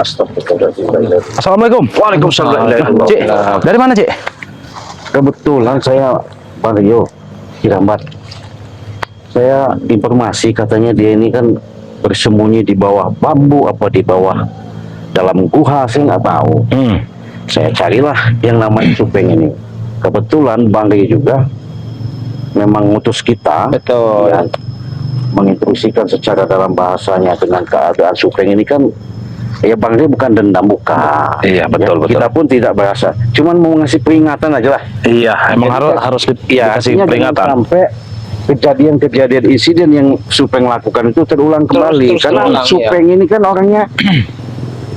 Astagfirullahaladzim. Assalamualaikum. Waalaikumsalam. Cik, dari mana Cik? Kebetulan saya Bang Rio Kirambat. Saya informasi katanya dia ini kan bersembunyi di bawah bambu apa di bawah dalam guha, saya nggak tahu. Saya carilah yang namanya Supeng ini. Kebetulan Bang Rio juga memang ngutus kita. Betul. Ya, menginstruksikan secara dalam bahasanya dengan keadaan Supeng ini kan. Ya Bang Rio bukan dendam, bukan. Iya, betul, ya, betul. Kita pun tidak berasa. Cuman mau ngasih peringatan aja lah. Iya, emang Jadi, harus ya, dikasih peringatan. Sampai kejadian-kejadian insiden yang Supeng lakukan itu terulang kembali. Karena terulang, Supeng ini kan orangnya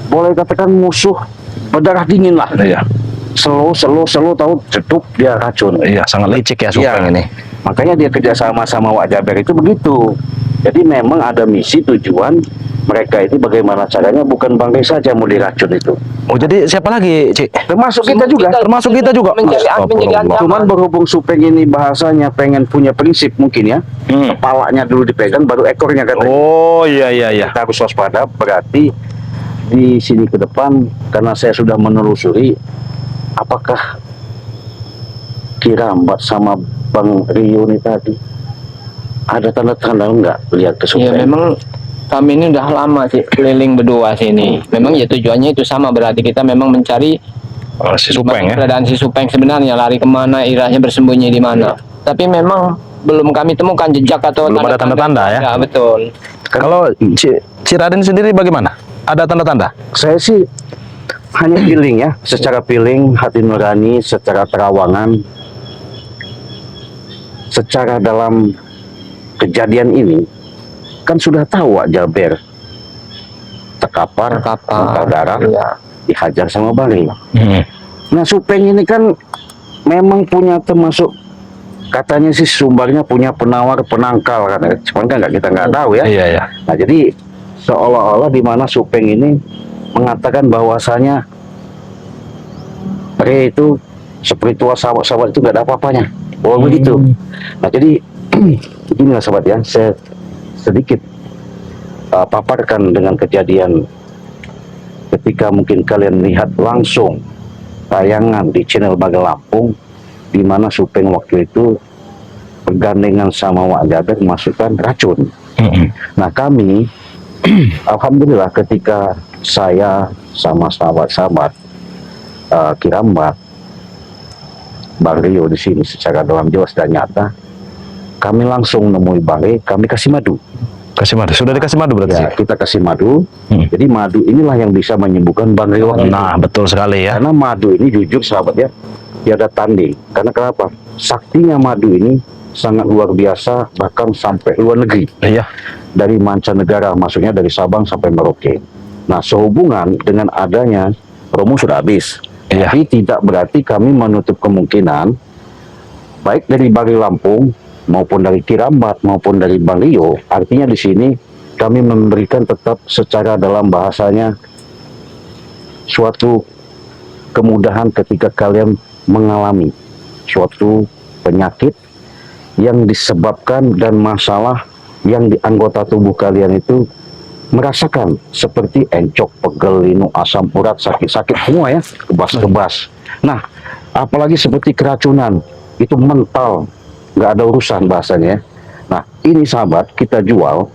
boleh katakan musuh berdarah dingin lah. Iya. Selo tahu jeduk dia racun. Iya, sangat licik ya Supeng ini. Makanya dia kerjasama sama Wak Jaber itu begitu. Jadi memang ada misi tujuan mereka itu bagaimana caranya, bukan Bang Rio saja mau diracun itu. Oh, jadi siapa lagi, Cik? Termasuk kita juga. Termasuk kita juga. menjadi ancaman. Cuman berhubung Supeng ini bahasanya pengen punya prinsip mungkin ya. Kepalanya dulu dipegang baru ekornya katanya. Oh, iya. Kita harus waspada, berarti di sini ke depan karena saya sudah menelusuri apakah Kirambat sama Bang Rio ini tadi ada tanda-tanda enggak lihat ke Ya Supeng? memang kami ini udah lama sih keliling berdua sini. Memang ya tujuannya itu sama, berarti kita memang mencari Si Supeng ya. keberadaan si Supeng sebenarnya, lari kemana, irahnya bersembunyi di mana. Tapi memang belum kami temukan jejak atau Belum ada tanda-tanda ya? Ya betul. Kalau Cik Raden sendiri bagaimana? Ada tanda-tanda? Saya sih hanya feeling ya, secara feeling, hati nurani, secara terawangan, secara dalam kejadian ini kan sudah tahu Wak Jaber terkapar, muntah darah, Iya. dihajar sama Bang Rio. Nah Supeng ini kan memang punya termasuk katanya sih sumbernya punya penawar penangkal katanya, cuman kan kita nggak tahu ya. Iya. Nah jadi seolah-olah di mana Supeng ini mengatakan bahwasanya Rio itu spiritual sahabat-sahabat itu nggak ada apa-apanya. Oh begitu. Nah jadi inilah sahabat ya, saya sedikit paparkan dengan kejadian ketika mungkin kalian lihat langsung tayangan di channel Baga Lampung di mana Supeng waktu itu bergandengan sama Wak Jaber memasukkan racun. Nah kami alhamdulillah ketika saya sama sahabat-sahabat Kirambat Bang Rio di sini secara dalam jelas dan nyata, kami langsung nemui Bang Rio, kami kasih madu. Kasih madu. Sudah dikasih madu berarti? Ya, kita kasih madu. Jadi madu inilah yang bisa menyembuhkan Bang Rio. Nah, betul sekali ya. Karena madu ini jujur sahabat ya, tiada tanding. Karena kenapa? Saktinya madu ini sangat luar biasa, bahkan sampai luar negeri. Iya. Dari mancanegara, maksudnya dari Sabang sampai Merauke. Nah, sehubungan dengan adanya promo sudah habis. Iya. Tapi tidak berarti kami menutup kemungkinan baik dari Bali Lampung maupun dari Kirambat maupun dari Bang Rio. Artinya di sini kami memberikan tetap secara dalam bahasanya suatu kemudahan ketika kalian mengalami suatu penyakit yang disebabkan dan masalah yang di anggota tubuh kalian itu merasakan seperti encok, pegel, linu, asam urat, sakit-sakit semua ya, kebas-kebas. Nah, apalagi seperti keracunan, itu mental, nggak ada urusan bahasanya. Nah, ini sahabat kita jual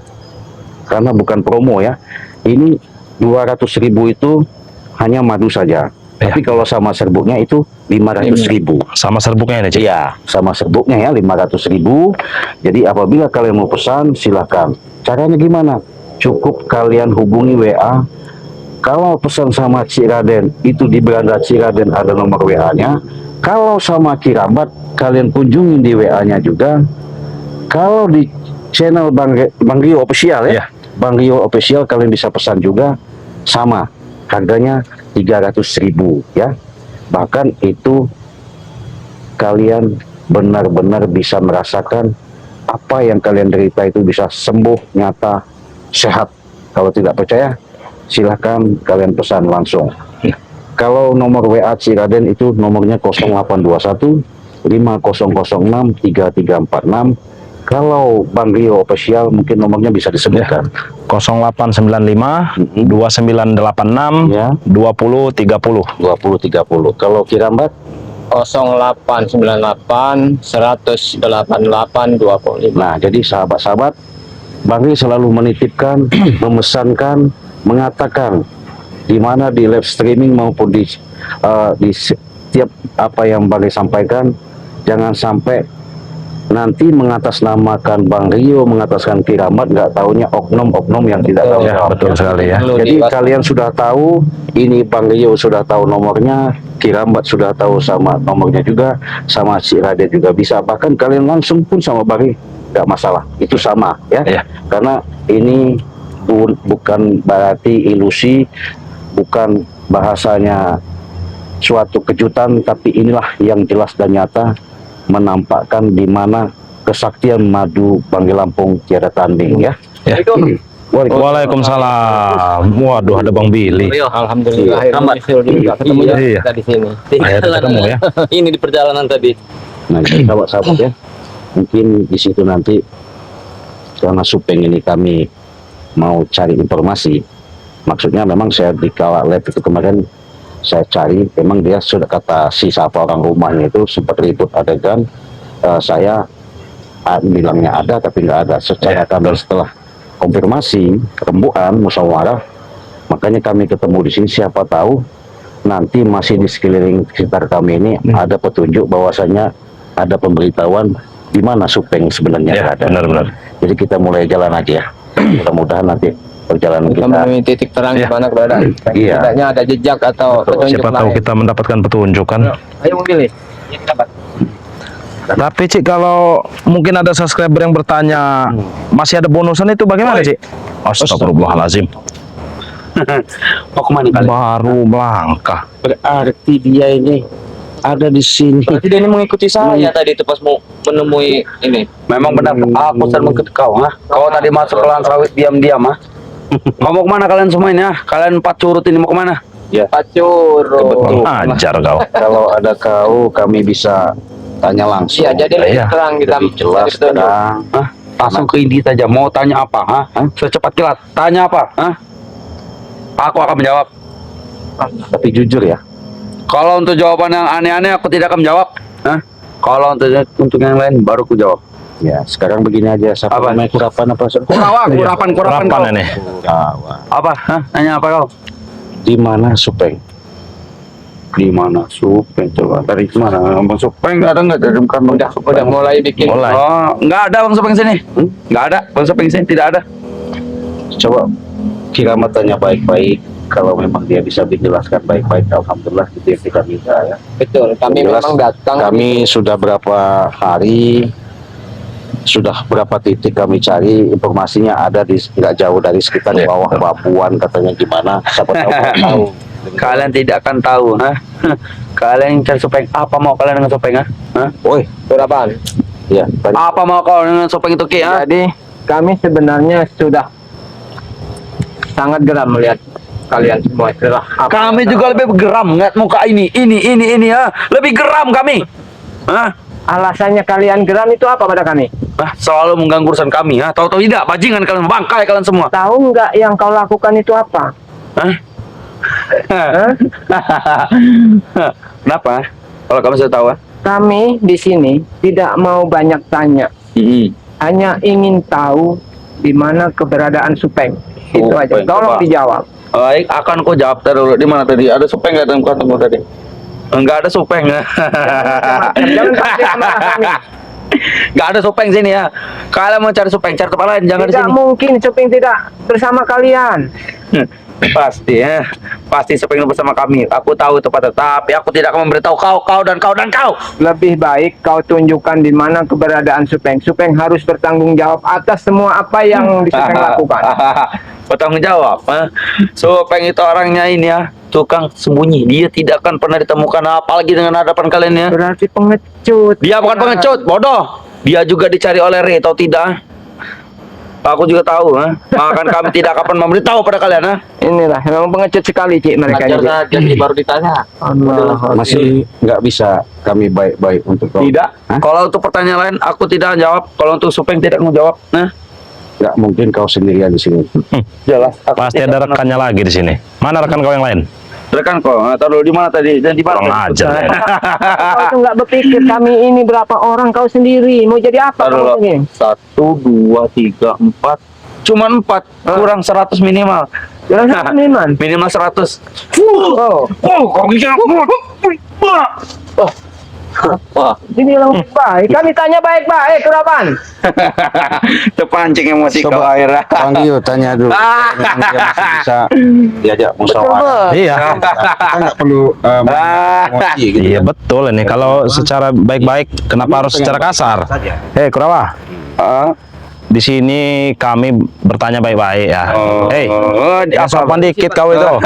karena bukan promo ya. Ini 200.000 itu hanya madu saja. Ya. Tapi kalau sama serbuknya itu 500.000. Sama serbuknya ini, Cik? Iya, sama serbuknya ya 500.000. Jadi apabila kalian mau pesan silakan. Caranya gimana? Cukup kalian hubungi WA. Kalau pesan sama Cik Raden itu di beranda Cik Raden ada nomor WA-nya. Kalau sama Kirambat kalian kunjungi di WA-nya juga. Kalau di channel Bang Rio Official ya, Bang Rio Official kalian bisa pesan juga sama. Harganya 300.000 ya. Bahkan itu kalian benar-benar bisa merasakan apa yang kalian derita itu bisa sembuh nyata, sehat. Kalau tidak percaya silahkan kalian pesan langsung. Kalau nomor WA Cik Raden itu nomornya 0821 5006 3346. Kalau Bang Rio official mungkin nomornya bisa disebutkan. 0895 2986 Ya. 2030. 2030. Kalau Kirambat 0898 188 25. nah, jadi sahabat-sahabat, Bang Ri selalu menitipkan, memesankan, mengatakan di mana di live streaming maupun di setiap apa yang Bang Ri sampaikan, jangan sampai nanti mengatasnamakan Bang Rio, mengataskan Kiramat, nggak taunya oknum-oknum yang tidak tahu. Ya, betul sekali ya. Jadi kalian sudah tahu, ini Bang Rio sudah tahu nomornya, Kirambat sudah tahu sama nomornya juga, sama si Raden juga bisa. Bahkan kalian langsung pun sama Bang Rio, nggak masalah. Itu sama ya. Ya. Karena ini bukan berarti ilusi, bukan bahasanya suatu kejutan, tapi inilah yang jelas dan nyata menampakkan di mana kesaktian madu Banggi Lampung tiada tanding ya. Ya. Waalaikumsalam. Waduh, ada Bang Billy. Alhamdulillah akhirnya juga ketemu Iya. kita di sini. Akhirnya ketemu ya. Ini di perjalanan tadi. Nah, jadi sahabat-sahabat ya, mungkin di situ nanti karena Supeng ini kami mau cari informasi. Maksudnya memang saya di kala live itu kemarin saya cari, memang dia sudah kata si siapa orang rumahnya itu sempat ribut adegan, saya bilangnya ada tapi nggak ada. Secara kami setelah konfirmasi rembukan musyawarah, makanya kami ketemu di sini. Siapa tahu nanti masih di sekeliling sekitar kami ini ada petunjuk bahwasanya ada pemberitahuan di mana Supeng sebenarnya Ya, ada. benar-benar. Jadi kita mulai jalan aja ya. Mudah-mudahan nanti perjalanan Kita kita menemui titik terang di Ya. mana keberadaan. Iya. Setidaknya ada jejak atau petunjuk Siapa tahu lain. kita mendapatkan petunjuk kan. Ayo memilih. Tapi Cik, kalau mungkin ada subscriber yang bertanya masih ada bonusan itu bagaimana Cik? Astagfirullahaladzim. mau kemana kalian? Baru melangkah. Berarti dia ini ada di sini. Berarti dia ini mengikuti saya tadi itu pas mau menemui ini. Memang benar, aku sering mengikuti kau, ha? Kau tadi masuk ke lahan sawit diam-diam, ha? Mau kemana kalian semua ini, ha? Kalian empat curut ini mau kemana? Pacur. Ajar kau. Kalau ada kau, kami bisa tanya langsung. Iya, jadi lebih Iya. terang kita Lebih jelas cari petunjuk. terang. Hah? Langsung ke Indi saja, mau tanya apa, ha? Secepat kilat, tanya apa, ha? Aku akan menjawab. Tapi jujur ya, Kalau untuk jawaban yang aneh-aneh, aku tidak akan menjawab, ha? Kalau untuk yang lain, baru aku jawab. ya sekarang begini aja. Siapa Apa? namanya Kurapan apa? Kurapan Kurapan kau. ini. Kurapan. Apa, ha? Tanya apa kau? Di mana Supeng? Di mana Supeng? Coba dari mana? Bang Supeng ada nggak dari kantong Supeng? Udah mulai bikin. Mulai. Oh, nggak ada Bang Supeng sini. Nggak ada Bang Supeng sini, tidak ada. Coba Kiramat tanya baik-baik. Kalau memang dia bisa dijelaskan baik-baik, alhamdulillah itu yang kita minta ya. Betul. Kami Jelas, memang datang. Kami sudah berapa hari, sudah berapa titik kami cari informasinya ada di nggak jauh dari sekitar Ya. bawah Bapuan katanya gimana. Siapa tahu tahu. Kalian tidak akan tahu, ha? Kalian cari Supeng, apa mau kalian dengan Supeng, ha? Woi, Berapaan? ya. Tanya. Apa mau kau dengan Supeng itu, Ki, ha? Jadi kami sebenarnya sudah sangat geram melihat kalian semua. Itulah apa Kami yang juga lebih geram ngeliat muka ini, ha? Lebih geram kami, ha? alasannya kalian geram itu apa pada kami? Selalu mengganggu urusan kami, ha? Tahu-tahu tidak, bajingan kalian, bangkai kalian semua. Tahu nggak yang kau lakukan itu apa? Hah? Kenapa? Kalau kamu sudah tahu, ha? Kami di sini tidak mau banyak tanya, hanya ingin tahu di mana keberadaan Supeng. Itu aja. Supeng, Tolong coba. dijawab. Baik, akan kau jawab dulu. Di mana tadi? Ada Supeng nggak dalam kantongmu tadi? Enggak ada Supeng. Jangan kasih amarah kami. Nggak ada Supeng sini, ya. Kalian mau cari Supeng, cari tempat lain, jangan di Tidak sini. mungkin Supeng tidak bersama kalian. Pasti, ya. Pasti Supeng bersama kami. Aku tahu itu pada, tapi aku tidak akan memberitahu kau dan kau. Lebih baik kau tunjukkan di mana keberadaan Supeng. Supeng harus bertanggung jawab atas semua apa yang Supeng lakukan. Bertanggung jawab, ha? Supeng itu orangnya ini, ya, tukang sembunyi. Dia tidak akan pernah ditemukan, apalagi dengan hadapan kalian, ya. Berarti pengecut. Dia bukan pengecut, bodoh. Dia juga dicari oleh Ray, tahu tidak? Aku juga tahu, maka kami tidak akan memberitahu pada kalian, Inilah memang pengecut sekali Cik mereka Ngajar ini. Cik. saja Cik, baru ditanya. Masih nggak bisa kami baik-baik untuk kau. Tidak. Hah? Kalau untuk pertanyaan lain, aku tidak jawab. Kalau untuk Supeng tidak mau jawab. Nah, Nggak mungkin kau sendirian di sini. jelas. Aku Pasti tidak ada rekannya lagi di sini. Mana rekan kau yang lain? Rekan kau, taruh di mana tadi? Dan di mana? Kurang tadi? ajar. Ya. Kau tuh nggak berpikir kami ini berapa orang kau sendiri mau jadi apa Taruh kau ini? 1, 2, 3, 4. Cuma 4, kurang 100 minimal. Jangan Miman. Minimal 100. Oh, Kau bisa. Wah, dibilang baik. Kami tanya baik-baik, Kurapan. Terpancing emosi kau Coba akhirnya. panggil, tanya dulu. Memang dia masih bisa diajak musyawarah. Iya. Kita nggak perlu emosi gitu. Iya betul ini. Kalau secara baik-baik, kenapa harus secara kasar? Hei Kurawa, di sini kami bertanya baik-baik ya. Hei, yang sopan dikit kau itu.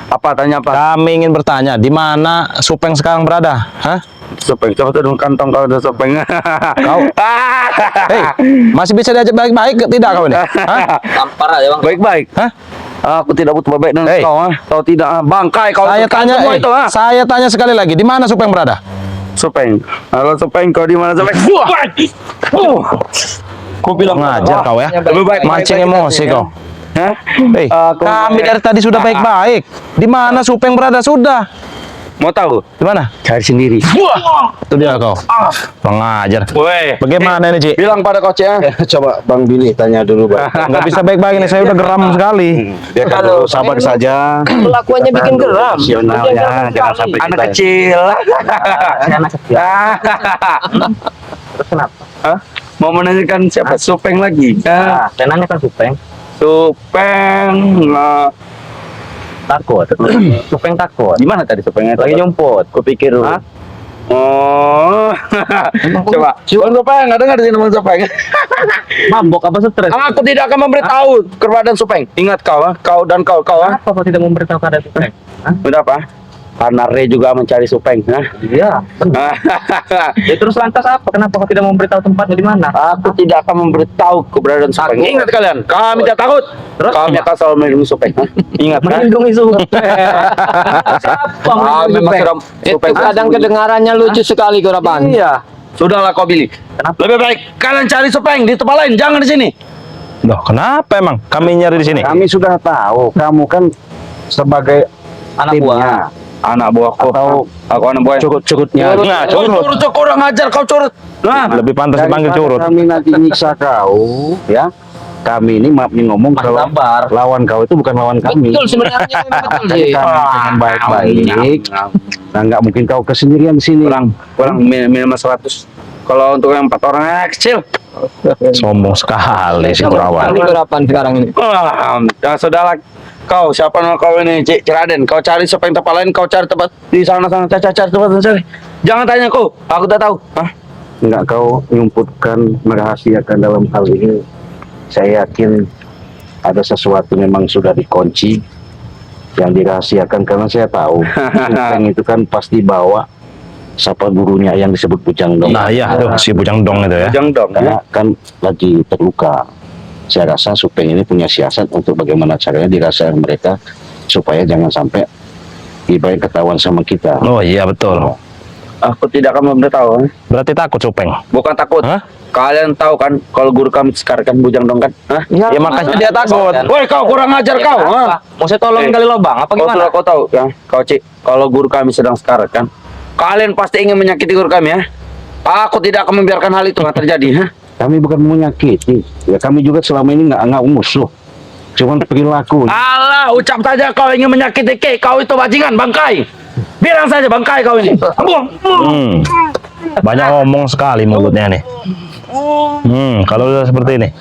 Apa tanya apa? Kami ingin bertanya, di mana Supeng sekarang berada? Hah? Supeng, coba tuh kantong kau udah Supeng. Kau? Hei, masih bisa diajak baik-baik tidak kau ini? Hah? tampar aja bang. Baik-baik. Hah? Aku tidak butuh baik dengan Hei. kau, Kau tidak, bangkai kau. Saya tekan tanya, semua itu, saya tanya sekali lagi, di mana Supeng berada? Supeng. Halo Supeng, kau di mana Supeng? Kau bilang Ngajar kau ya. Lebih baik Mancing baik-baik emosi kita, kau. Hah? Hei, kami dari tadi sudah baik-baik. Di mana Supeng berada sudah? Mau tahu? Di mana? Cari sendiri. Itu dia kau. Pengajar. Woi, Bagaimana ini, Ci? bilang pada coach ya. Coba Bang Billy tanya dulu, Bang. Nggak bisa baik-baik ini, saya udah geram sekali. Dia kan dulu sabar saja. Kelakuannya bikin geram. Profesional Bikin ya, geram jangan sekali. sampai Anak kita kecil. Anak kecil. Terus kenapa? Hah? Mau menanyakan siapa Supeng lagi? Nah, tenangnya kan Supeng. Supeng. Takut. Supeng takut. Gimana tadi Supengnya? Lagi nyumput. Kupikir dulu. Hah? Oh, coba. Bang Supeng, nggak dengar di sini Bang Supeng. Mabok apa stres? Aku tidak akan memberitahu kepada Supeng. Ingat kau, kau dan kau, Apa kau tidak memberitahu kepada Supeng? Udah apa? Karena Re juga mencari Supeng. Iya. Ya terus lantas apa? Kenapa kau tidak memberitahu tempatnya di mana? Aku tidak akan memberitahu keberadaan Supeng. Ingat kalian, kami tidak takut. Terus? Kami akan selalu melindungi Supeng. Ingat kan? Melindungi Supeng. Siapa Kami melindungi masih Supeng? Itu kadang kedengarannya lucu sekali, Kurapan. Iya. Sudahlah kau pilih. Lebih baik kalian cari Supeng di tempat lain, jangan di sini. Loh, kenapa emang kami nyari di sini? Kami sudah tahu, kamu kan sebagai Anak buah. timnya, Anak buahku. Atau aku anak buah. curut-curutnya. Nah, curut kurang ajar kau curut. Nah, Lebih pantas dipanggil Daripada curut. kami nanti nyiksa kau, ya. Kami ini maaf nih ngomong Mas kalau sabar. lawan kau itu bukan lawan kami. Betul sebenarnya betul Jadi sih. kami dengan baik-baik. Nah, nggak mungkin kau kesendirian di sini. kurang minimal 100. Kalau untuk yang 4 orang kecil. Sombong sekali si Kurawan. Kali Kurapan sekarang ini. Ya sudahlah. Kau siapa nama kau ini? Cik Raden. Kau cari Supeng tempat lain. Kau cari tempat di sana-sana. Cari tempat cari. Jangan tanya kau. Aku tak tahu. Hah? Nggak kau nyumputkan, merahasiakan dalam hal ini. Saya yakin ada sesuatu memang sudah dikunci yang dirahasiakan karena saya tahu Supeng itu kan pasti bawa siapa gurunya yang disebut Bujang Dong. Nah iya tuh si Bujang Dong itu ya. Jangan dong. Karena kan lagi terluka. Saya rasa Supeng ini punya siasat untuk bagaimana caranya dirasakan mereka supaya jangan sampai ibarat ketahuan sama kita. Oh iya betul. Aku tidak akan memberitahu. Berarti takut Supeng. Bukan takut. Hah? Kalian tahu kan kalau guru kami sekarang kan Bujang Dong kan? Hah? Ya makanya dia takut. Woi kau kurang ajar kau. Hah? Mau saya tolong gali lubang apa Kau gimana? sudah kau tahu ya, kau Cik, kalau guru kami sedang sekarat kan, kalian pasti ingin menyakiti guru kami ya. Aku tidak akan membiarkan hal itu nggak terjadi, ha? Kami bukan menyakiti, ya kami juga selama ini nggak musuh, cuman perilaku. Alah, ucap saja kau ingin menyakiti kau itu bajingan, bangkai. Bilang saja bangkai kau ini. Banyak ngomong sekali mulutnya nih. Kalau udah seperti ini.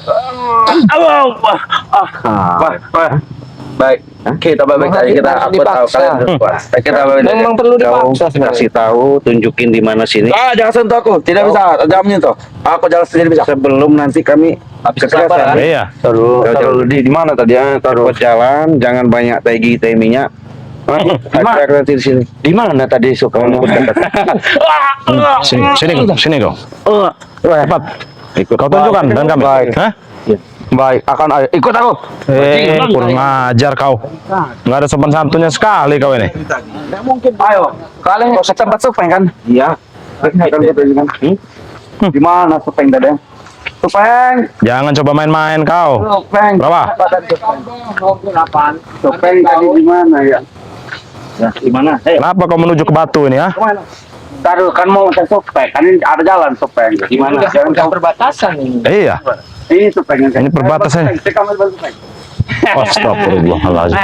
Baik, kita baik saja kita. Aku tahu kalian berpuas. Kita baik. Memang perlu Kau dipaksa sebenarnya. kasih tahu, tunjukin di mana sini. Jangan sentuh aku, tidak bisa. Jangan menyentuh. Aku jalan sendiri bisa. Sebelum nanti kami Habis kesabaran. Iya. taruh di mana tadi ya? Taruh jalan, jangan banyak teh minyak. Ada nanti di sini. Di mana tadi suka Sini kau. Cepat. Ikut Kau tunjukkan dan kami. Baik. Hah? Baik, akan ayo ikut aku. Kurang ajar kau. Nggak ada sopan santunnya sekali kau ini. Ayo, kalian ke tempat Supeng kan? Iya. Di mana Supeng tadi? Supeng, Jangan coba main-main kau. Supeng. Berapa? Supeng tadi di mana ya? Ya, gimana? Kenapa kau menuju ke Batu ini ya? Taruh kan mau ke Supeng, kan ini ada jalan Supeng. Gimana? Jangan kau Perbatasan ini. Iya. ini Supeng. Ini perbatasan. Supeng. Astagfirullahaladzim.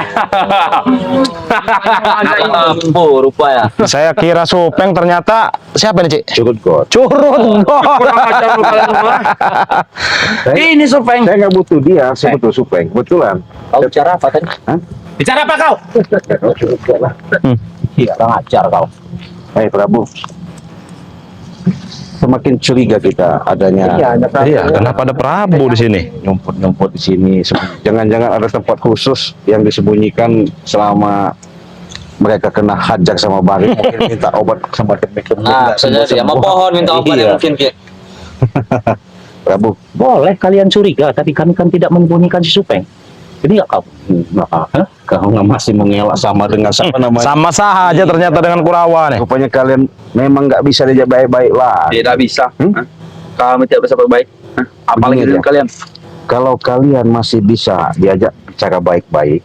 Lampu rupa ya. Saya kira Supeng, ternyata siapa nih, Cik? Curut God. Curut. Kurang ajar lu kalian semua. Ini Supeng. Saya nggak butuh dia, saya butuh Supeng. Kebetulan. Kau bicara apa tadi? Hah? Bicara apa kau? Curut God lah. Iya, kurang ajar kau. Hai Prabu. Semakin curiga kita adanya. Iya, kenapa ada Prabu di sini? Nyumput-nyumput di sini. Jangan-jangan ada tempat khusus yang disembunyikan selama mereka kena hajak sama Bari. Mungkin minta obat sama demik. Nah, bisa jadi. Mau pohon minta obat Iya. mungkin, Ki. Prabu. Boleh kalian curiga, tapi kami kan tidak menyembunyikan si Supeng. Jadi nggak kau? Kau nggak masih mengelak sama dengan siapa namanya? Sama saja ternyata dengan Kurawa nih. Rupanya kalian memang nggak bisa diajak baik-baik lah. Tidak bisa. Kami tidak bisa berbaik. Apalagi Begini dengan aja. kalian. Kalau kalian masih bisa diajak bicara baik-baik,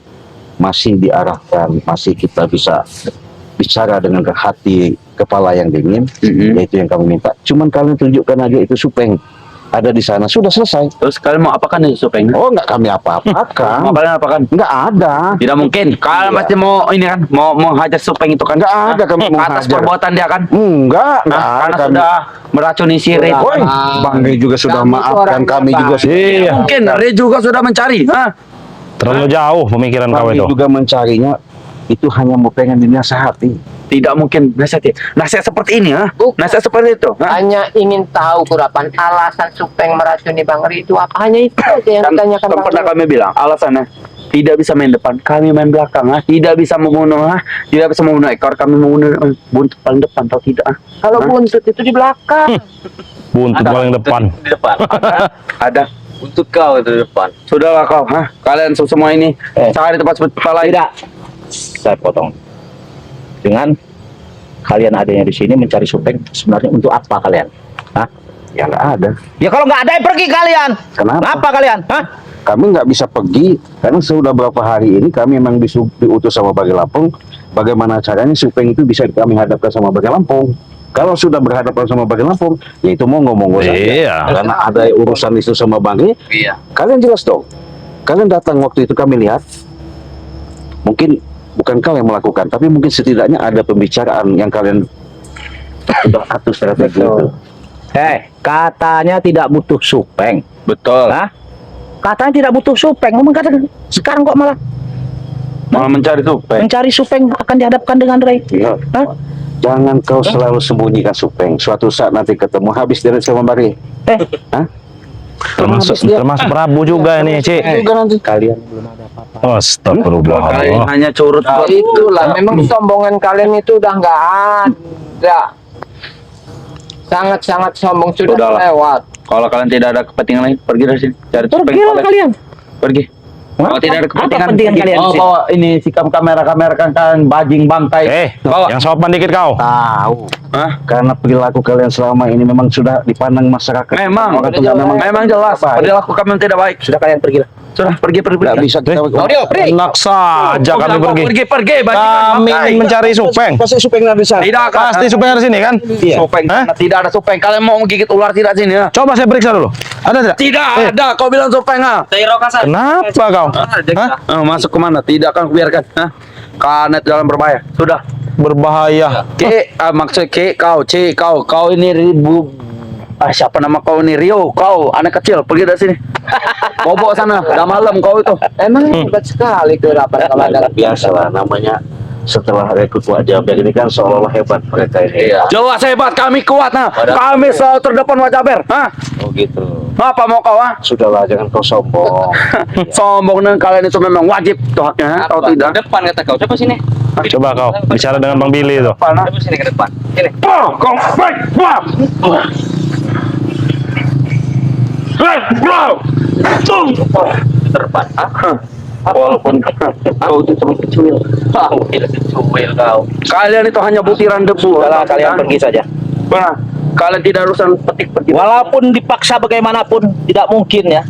masih diarahkan, masih kita bisa bicara dengan hati kepala yang dingin, yaitu yang kami minta. Cuman kalian tunjukkan aja itu Supeng ada di sana, sudah selesai. Terus kalian mau apakan nih Supeng? Oh, nggak kami apa-apakan. Mau kalian apakan? Nggak ada. Tidak mungkin. Kalian Iya. pasti mau ini kan, mau hajar Supeng itu kan? Nggak ada kami mau Atas hajar. perbuatan dia kan? Enggak Karena ada kami. sudah meracuni si Red. Woi, Bang Rey juga sudah Kami maafkan orang kami Batak. juga. Iya. Mungkin Red juga sudah mencari. Hah? Terlalu jauh pemikiran kau Kami itu. juga mencarinya, itu hanya mau pengen dinasehati. Tidak mungkin nasihat. Nasihat seperti ini, ha? Nasihat seperti itu. Ha? Hanya ingin tahu Kurapan alasan Supeng meracuni Bang Ri itu apa? Hanya itu aja yang Kan ditanyakan Bang pernah Ri. kami bilang alasannya tidak bisa main depan, kami main belakang, ha? Tidak bisa membunuh, ha? Tidak bisa membunuh ekor, kami membunuh buntut paling depan, tahu tidak? Ha? Kalau buntut itu di belakang. Buntut paling depan. Di depan. Ada. Untuk kau itu di depan. Sudahlah kau, ha? Kalian semua ini cari tempat seperti lain. Tidak. Saya potong. Dengan kalian adanya di sini mencari Supeng, sebenarnya untuk apa kalian? Hah? Ya nggak ada. Ya kalau nggak ada, pergi kalian. Kenapa? Kalian? Hah? Kami nggak bisa pergi karena sudah berapa hari ini kami memang diutus sama Bagi Lampung. Bagaimana caranya Supeng itu bisa kami hadapkan sama Bagi Lampung? Kalau sudah berhadapan sama Bagi Lampung, ya itu monggo saja. Iya. Karena ada urusan itu sama Bagi, Iya. kalian jelas dong. Kalian datang waktu itu kami lihat, mungkin bukan kalian melakukan, tapi mungkin setidaknya ada pembicaraan yang kalian sudah atur strategi itu. Katanya tidak butuh Supeng. Betul. Hah? Katanya tidak butuh Supeng. Ngomong kata sekarang kok malah Malah mencari Supeng. mencari Supeng akan dihadapkan dengan Ray. Ya. Hah? Jangan kau selalu sembunyikan Supeng. Suatu saat nanti ketemu habis dari sama Bari. Hah? Termasuk Prabu juga ini, Cik. Juga nanti Kalian Kalian Astagfirullah. hanya curut. Nah, itulah memang sombongan kalian itu udah nggak ada. Sangat-sangat sombong sudah Sudahlah. lewat. Kalau kalian tidak ada kepentingan lain, pergi dari sini. Cari Supeng pergilah kalian. Pergi. Kalau tidak ada Apa kepentingan, kepentingan pergi. kalian di Oh, sini? bawa ini sikam kamera kan bajing bangkai. Bawa. Yang sopan dikit kau. tahu. Hah? Karena perilaku kalian selama ini memang sudah dipandang masyarakat. Memang, Orang tua memang jelas. baik. Perilaku kami tidak baik. Sudah kalian pergilah. Sudah pergi. Nggak bisa kita. Enak saja kami pergi. Pergi, bajingan Kami bangkai. mencari Supeng. Pasti Supeng ada di sana. Tidak akan. Pasti Supeng ada sini kan? Supeng. Hah? Tidak ada Supeng. Kalian mau menggigit ular tidak sini ya? Coba saya periksa dulu. Ada tidak? Tidak ada. Kau bilang Supeng ah. Tairo kasar. Kenapa kau? Hah? Masuk kemana? Tidak akan kubiarkan. Hah? Karena dalam berbahaya. Sudah. Berbahaya. Maksud kau ini ribu. Siapa nama kau ini? Rio. Kau anak kecil. Pergi dari sini. Bobo sana. Udah malam kau itu. Emang hebat sekali Kurapan kalau ada Biasa lah namanya. Setelah rekrut wajah ini kan seolah-olah hebat mereka ini. Jelas hebat. Kami kuat. Nah. Kami selalu terdepan wajah ber. Hah? Oh gitu. Apa mau kau? Ah? Sudahlah, jangan kau sombong. Sombong dengan kalian itu memang wajib tuh haknya, atau tidak? Depan kata kau. Coba sini. Coba kau bicara dengan Bang Billy itu. Mana? Coba sini ke depan. Sini. Kau baik, wah. Terpat. Walaupun kau itu cuma kecil. Kau tidak kecil kau. Kalian itu hanya butiran debu. Udahlah, kalian pergi saja. Benar. Kalian tidak urusan petik-petik. Walaupun dipaksa bagaimanapun, tidak mungkin ya.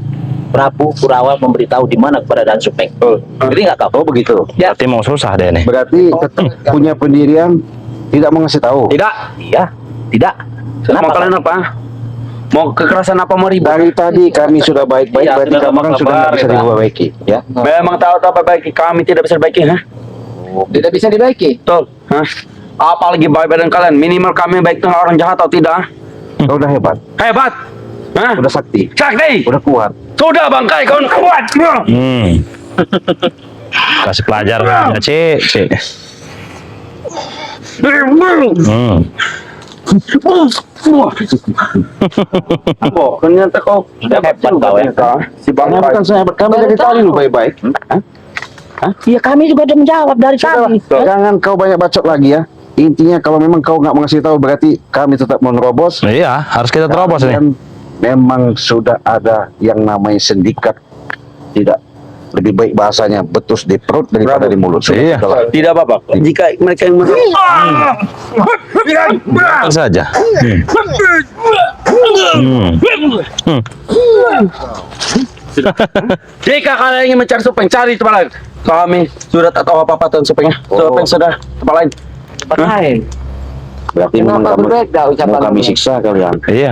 Prabu Kurawa memberitahu di mana keberadaan Supeng. Jadi nggak kau? Oh begitu. Ya. Berarti mau susah deh nih. Berarti tetap punya pendirian, tidak mau ngasih tahu. Tidak. Iya, tidak. Mau Kenapa? kalian apa? Mau kekerasan apa mau ribut? Dari tadi kami sudah baik-baik, Iya, berarti sudah kamu kan sudah nggak bisa sabar, diperbaiki, ya? Memang tahu apa baiki kami tidak bisa baiki, ha? Tidak bisa dibaiki. Betul, ha? Apalagi baik badan kalian, minimal kami baik dengan orang jahat atau tidak? Kau udah hebat, Hebat, ha? udah sakti, Sakti, udah kuat. sudah bangkai kau kuat. Kasih pelajaran ya, Cik. Apa? Ternyata kau Hebat kau ya. Si Kami bangkai. bukan saya hebat, kami dari tadi lu baik-baik. Iya, kami juga udah menjawab dari kami. Jangan kau banyak bacot lagi ya. Intinya kalau memang kau nggak mau ngasih tahu, berarti kami tetap menerobos. Iya, harus kita terobos nih. Dan memang sudah ada yang namanya sindikat. Tidak, lebih baik bahasanya betus di perut daripada di mulut. Iya. Sudahlah. Tidak apa-apa. Jika mereka yang Betul saja. Jika kalian ingin mencari Supeng, cari tempat lain. Kami sudah tak tahu apa-apa tentang Supengnya. Supeng sudah tempat lain. Tempat lain. Berarti memang Kenapa kamu, berbeda ucapan mau kami lu? siksa kalian. Iya.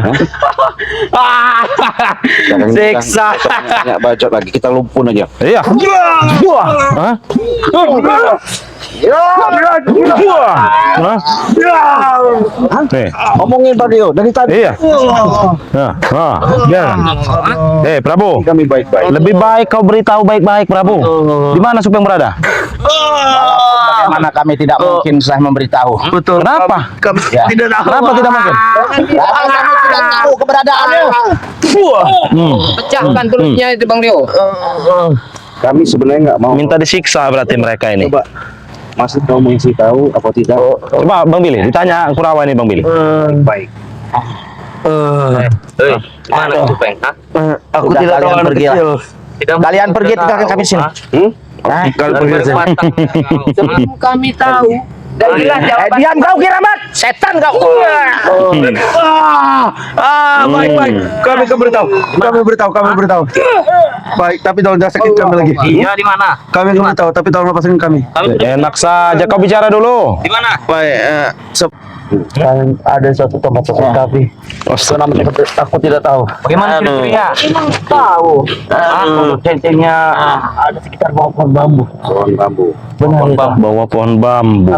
Jangan Siksa. banyak bacot lagi, kita lumpun aja. Iya. Hah? Hah? Nih. Ngomongin tadi dari tadi Iya. Jangan. Prabu. kami baik-baik. Lebih baik kau beritahu baik-baik, Prabu. Di mana Supeng berada? Bagaimana kami tidak mungkin saya memberitahu? Betul. Kenapa? Kami tidak tahu. Kenapa tidak mungkin? Kami tidak tahu keberadaannya. Pecahkan tulutnya itu Bang Rio. Kami sebenarnya nggak mau. Minta disiksa berarti mereka ini. Coba, masih kau mau isi tahu apa tidak? Coba Bang Billy, ditanya Kurawa ini Bang Billy. Baik. Mana Supeng? Hah? Aku Sudah, tidak tahu kalian anak pergi lah. kecil. Kalian pergi tinggalkan kami sini. Kalian pergi saja. Sebelum kami tahu. Dan jelas jawaban. Diam kau Kiramat, setan kau. Baik. Kami beritahu. Baik, tapi tolong jangan sakit kami lagi. Iya, di mana? Kami beritahu, tapi tolong lepasin kami. Enak saja kau bicara dulu. Di mana? Baik, ada satu tempat sakit kami. Namanya aku tidak tahu. Bagaimana ciri-cirinya? Emang tahu. Centengnya ada sekitar bawah pohon bambu. Pohon bambu. Benar itu. Bawa pohon bambu.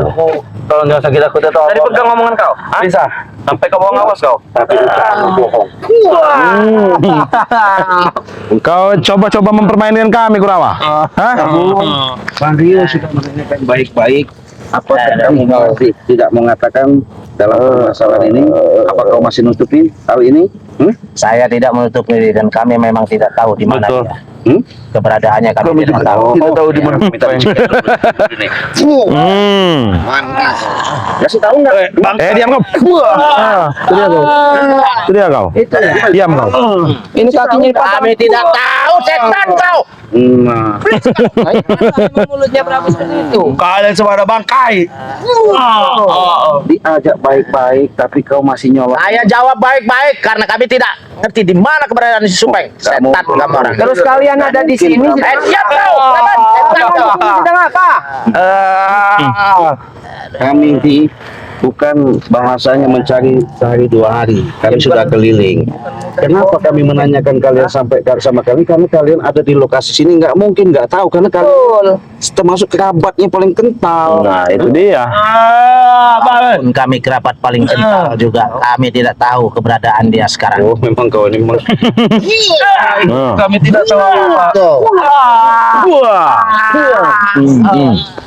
Tolong jangan sakit aku tidak tahu. Tadi pegang ngomongan kau. Hah? Bisa. Sampai kau bawa ngawas kau. Tapi bukan bohong. Kau coba-coba mempermainkan kami, Kurawa. Hah? Bang Rio sudah menanyakan baik-baik. Apa kamu masih tidak mengatakan dalam permasalahan ini? Apa kau masih nutupin hal ini? Saya tidak menutup diri dan kami memang tidak tahu di mana Betul. dia. Hmm? Keberadaannya kami tidak tahu. Tidak tahu di mana. Kasih tahu nggak? Diam kau. Itu dia kau. Itu ya. Diam kau. Ini kakinya dipasang. Kami tidak tahu, setan kau. Nah, Mulutnya berapa seperti itu? Kalian semua ada bangkai. diajak baik-baik, tapi kau masih nyolot. Saya jawab baik-baik karena kami tidak ngerti di mana keberadaan si Supeng. Setan kamu orang. Terus kalian ada di sini. Siap kau. Setan kau. Sedang apa? Kami ini bukan bahasanya mencari sehari dua hari. Kami sudah keliling. Kenapa kami menanyakan kalian sampai sama kami? Karena kalian ada di lokasi sini, nggak mungkin nggak tahu karena kalian termasuk kerabatnya paling kental. Nah, itu dia. Pun kami kerabat paling kental juga. Kami tidak tahu keberadaan dia sekarang. Oh, memang kau ini memang. Kami tidak tahu apa.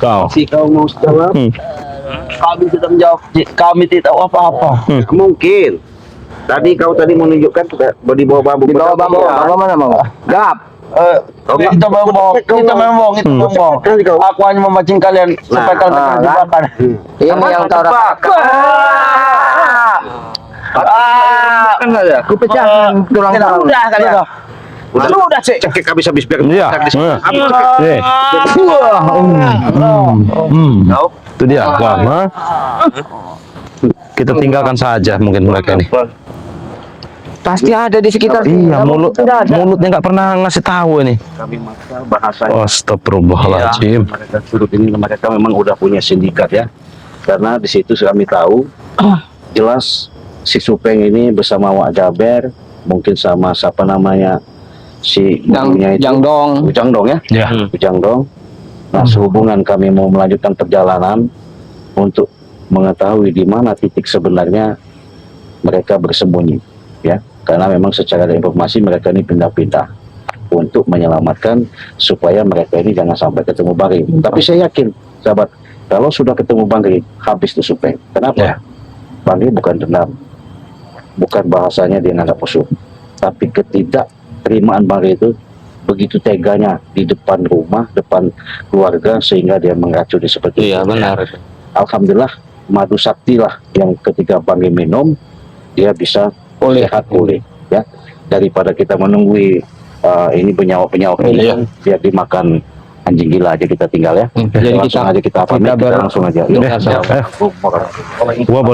Kau. Si kau mau jawab? Kami sudah menjawab. Kami tidak tahu apa-apa. Nggak mungkin. Tadi kau menunjukkan di bawah bambu. Di bawah bambu. Bawah mana bang? Gap. Itu memang. Aku hanya memancing kalian supaya kalian tak jebakan. Ini yang kau rasakan. makan saja. Ku pecahkan tulang paru. Udah kalian. Udah cek cekik habis-habis biar Iya. Nih. Itu dia. Wah, nah. Kita tinggalkan saja mungkin mereka ini. Pasti ada di sekitar sini. Iya, mulutnya nggak pernah ngasih tahu ini. kami maksa bahasanya. Astagfirullahaladzim. Mereka surut ini mereka memang udah punya sindikat ya. Karena di situ kami tahu jelas si Supeng ini bersama Wak Jaber, mungkin sama siapa namanya si gurunya itu. Jangdong. Ujang Dong ya. Ya. Ujang Dong. Nah, sehubungan kami mau melanjutkan perjalanan untuk mengetahui di mana titik sebenarnya mereka bersembunyi ya. Karena memang secara ada informasi mereka ini pindah-pindah untuk menyelamatkan supaya mereka ini jangan sampai ketemu Bang Ri. Tapi saya yakin, sahabat, kalau sudah ketemu Bang Ri, habis itu Supeng. Kenapa? Ya. Bang Ri bukan dendam, bukan bahasanya dia nganggap musuh, tapi ketidakterimaan Bang Ri itu begitu teganya di depan rumah, depan keluarga, sehingga dia meracuni seperti itu. Iya benar. Alhamdulillah, madu sakti lah yang ketika Bang Ri minum, dia bisa sehat pulih ya, daripada kita menunggu ini penyawa-penyawa ini biar dimakan anjing gila aja kita tinggal ya. Jadi langsung aja kita pamit, kita langsung aja. Yuk, Gua boleh